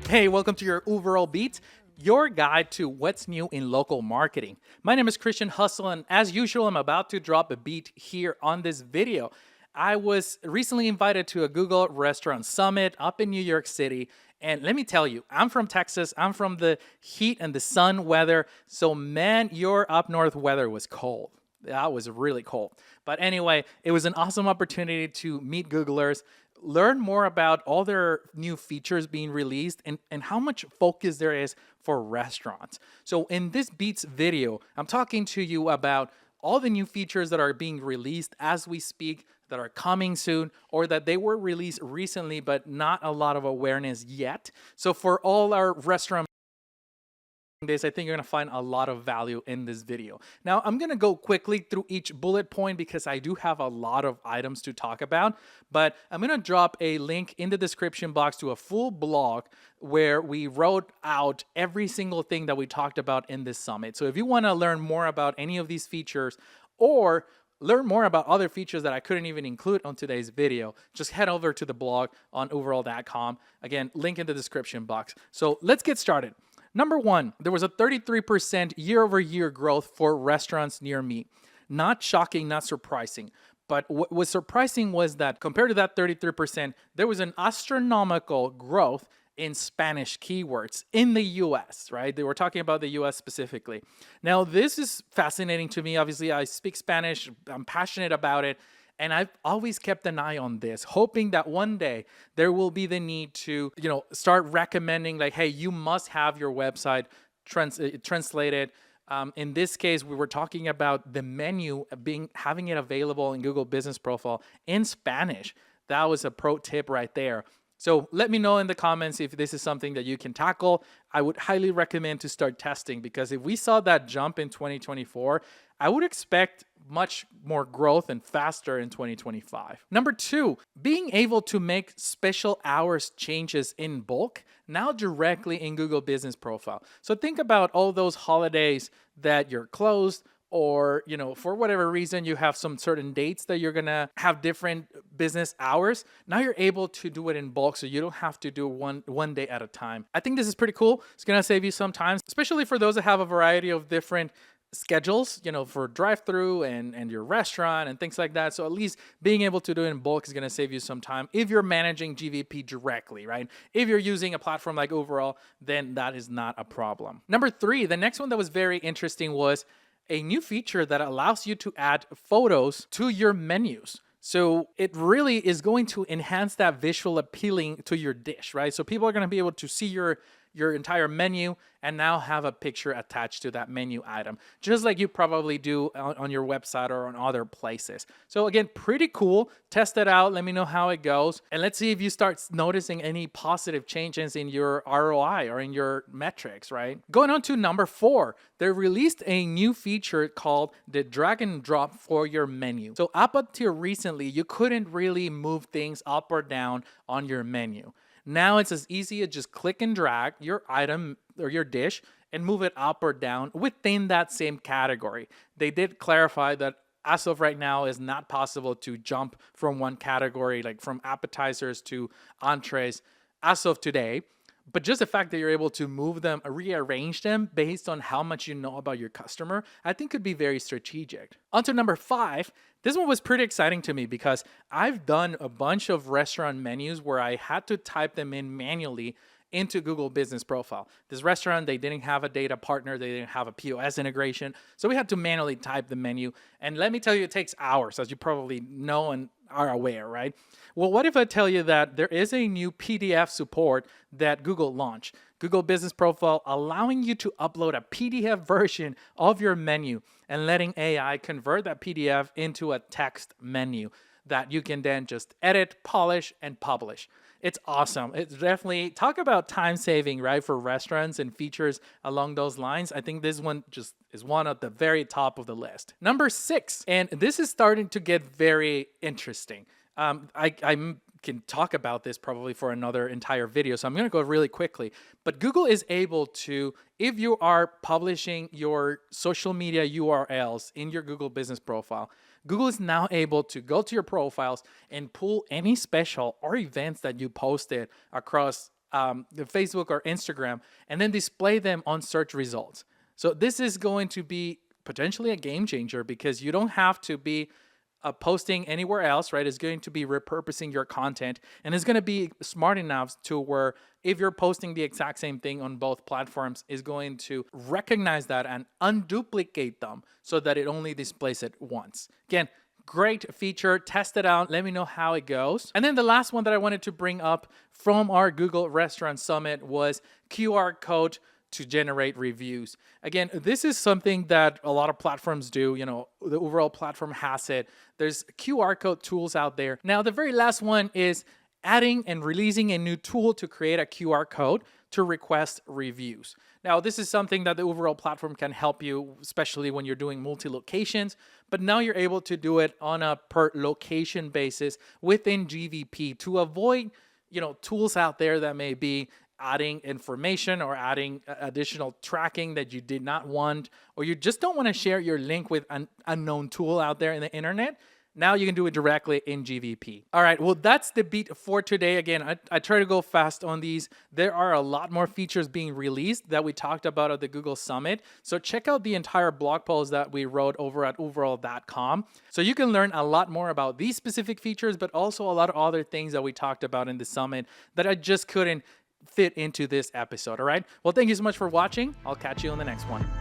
Hey, welcome to your overall beat, your guide to what's new in local marketing. My name is Christian Hustle, and as usual, I'm about to drop a beat here on this video. I was recently invited to a Google Restaurant Summit up in New York City. And let me tell you, I'm from Texas. I'm from the heat and the sun weather. So man, your up north weather was cold. That was really cold. But anyway, it was an awesome opportunity to meet Googlers, learn more about all their new features being released and how much focus there is for restaurants. So in this Beats video, I'm talking to you about all the new features that are being released as we speak, that are coming soon, or that they were released recently, but not a lot of awareness yet. So for all our restaurant days, I think you're gonna find a lot of value in this video. Now, I'm gonna go quickly through each bullet point because I do have a lot of items to talk about, but I'm gonna drop a link in the description box to a full blog where we wrote out every single thing that we talked about in this summit. So if you wanna learn more about any of these features or learn more about other features that I couldn't even include on today's video, just head over to the blog on overall.com. Again, link in the description box. So let's get started. Number one, there was a 33% year-over-year growth for restaurants near me. Not shocking, not surprising. But what was surprising was that compared to that 33%, there was an astronomical growth in Spanish keywords in the US, right? They were talking about the US specifically. Now, this is fascinating to me. Obviously, I speak Spanish. I'm passionate about it. And I've always kept an eye on this, hoping that one day there will be the need to, start recommending like, hey, you must have your website translated. In this case, we were talking about the menu having it available in Google Business Profile in Spanish. That was a pro tip right there. So let me know in the comments if this is something that you can tackle. I would highly recommend to start testing because if we saw that jump in 2024, I would expect much more growth and faster in 2025. Number two, being able to make special hours changes in bulk now directly in Google Business Profile. So think about all those holidays that you're closed, or for whatever reason you have some certain dates that you're gonna have different business hours. Now you're able to do it in bulk, so you don't have to do one day at a time. I think this is pretty cool. It's gonna save you some time, especially for those that have a variety of different schedules, for drive-through and your restaurant and things like that. So at least being able to do it in bulk is going to save you some time if you're managing GVP directly, right? If you're using a platform like Overall, then that is not a problem. Number three, the next one that was very interesting was a new feature that allows you to add photos to your menus. So it really is going to enhance that visual appealing to your dish, right? So people are going to be able to see your entire menu and now have a picture attached to that menu item, just like you probably do on your website or on other places. So again, pretty cool. Test it out. Let me know how it goes. And let's see if you start noticing any positive changes in your ROI or in your metrics, right? Going on to number four, they released a new feature called the drag and drop for your menu. So up until recently, you couldn't really move things up or down on your menu. Now it's as easy as just click and drag your item or your dish and move it up or down within that same category. They did clarify that as of right now, it's not possible to jump from one category, like from appetizers to entrees as of today. But just the fact that you're able to move them, rearrange them based on how much you know about your customer, I think could be very strategic. On to number five. This one was pretty exciting to me because I've done a bunch of restaurant menus where I had to type them in manually into Google Business Profile. This restaurant, they didn't have a data partner, they didn't have a POS integration, so we had to manually type the menu. And let me tell you, it takes hours, as you probably know and are aware, right? Well, what if I tell you that there is a new PDF support that Google launched? Google Business Profile allowing you to upload a PDF version of your menu and letting AI convert that PDF into a text menu that you can then just edit, polish, and publish. It's awesome. It's definitely, talk about time saving, right, for restaurants and features along those lines. I think this one just is one at the very top of the list. Number 6, and this is starting to get very interesting. I'm can talk about this probably for another entire video, so I'm going to go really quickly. But Google is able to, if you are publishing your social media URLs in your Google business profile, Google is now able to go to your profiles and pull any special or events that you posted across the Facebook or Instagram, and then display them on search results. So this is going to be potentially a game changer, because you don't have to be posting anywhere else, right? It's going to be repurposing your content, and it's going to be smart enough to where if you're posting the exact same thing on both platforms, is going to recognize that and unduplicate them so that it only displays it once. Again, great feature. Test it out. Let me know how it goes. And then the last one that I wanted to bring up from our Google Restaurant Summit was QR code to generate reviews. Again, this is something that a lot of platforms do. You know, the overall platform has it. There's QR code tools out there. Now, the very last one is adding and releasing a new tool to create a QR code to request reviews. Now, this is something that the overall platform can help you, especially when you're doing multi-locations, but now you're able to do it on a per location basis within GVP to avoid, tools out there that may be adding information or adding additional tracking that you did not want, or you just don't want to share your link with an unknown tool out there in the internet. Now you can do it directly in GVP. All right, well, that's the beat for today. Again, I try to go fast on these. There are a lot more features being released that we talked about at the Google Summit. So check out the entire blog post that we wrote over at overall.com. So you can learn a lot more about these specific features, but also a lot of other things that we talked about in the summit that I just couldn't fit into this episode. All right, well, thank you so much for watching. I'll catch you on the next one.